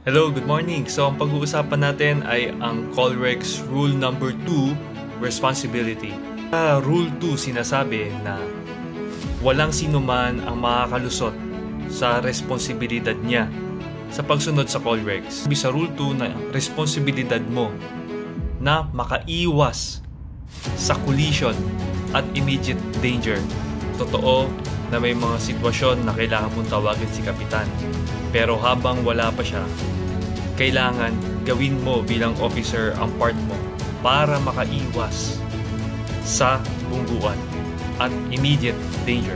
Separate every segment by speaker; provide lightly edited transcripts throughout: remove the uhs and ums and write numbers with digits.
Speaker 1: Hello, good morning. So ang pag-uusapan natin ay ang Colrex Rule number 2, Responsibility. Rule 2 sinasabi na walang sinuman ang makakalusot sa responsibilidad niya sa pagsunod sa Colrex. Sa Rule 2 na responsibilidad mo na makaiwas sa collision at immediate danger. Totoo na may mga sitwasyon na kailangan mong tawagin si Kapitan. Pero habang wala pa siya, kailangan gawin mo bilang officer ang part mo para makaiwas sa bungguan at immediate danger.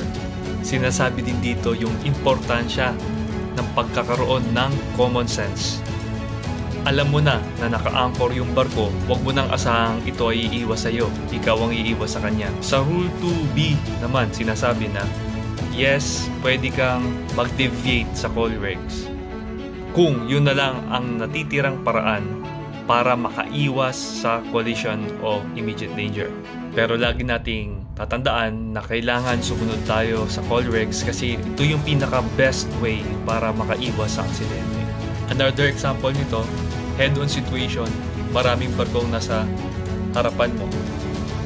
Speaker 1: Sinasabi din dito yung importansya ng pagkakaroon ng common sense. Alam mo na naka-anchor yung barko, huwag mo nang asahang ito ay iiwas sa'yo. Ikaw ang iiwas sa kanya. Sa Rule 2B naman, sinasabi na yes, pwede kang mag-deviate sa Colrex kung yun na lang ang natitirang paraan para makaiwas sa collision o immediate danger. Pero lagi nating tatandaan na kailangan sumunod tayo sa Colrex kasi ito yung pinaka-best way para makaiwas sa aksidente. Another example nito, head-on situation. Maraming barkong nasa harapan mo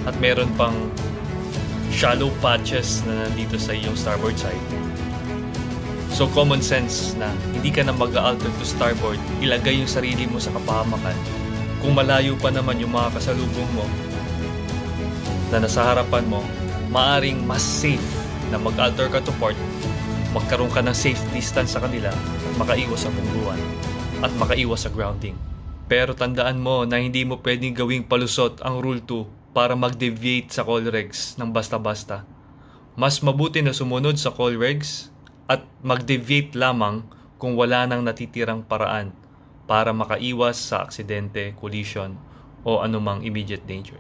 Speaker 1: at meron pang shallow patches na nandito sa iyong starboard side. So common sense na hindi ka na mag-alter to starboard, ilagay yung sarili mo sa kapahamakan. Kung malayo pa naman yung mga kasalubong mo na nasa harapan mo, maaring mas safe na mag-alter ka to port, magkaroon ka ng safe distance sa kanila at makaiwas sa bungguan at makaiwas sa grounding. Pero tandaan mo na hindi mo pwedeng gawing palusot ang Rule 2 para mag-deviate sa Colrex ng basta-basta. Mas mabuti na sumunod sa Colrex at mag-deviate lamang kung wala nang natitirang paraan para makaiwas sa aksidente, collision o anumang immediate danger.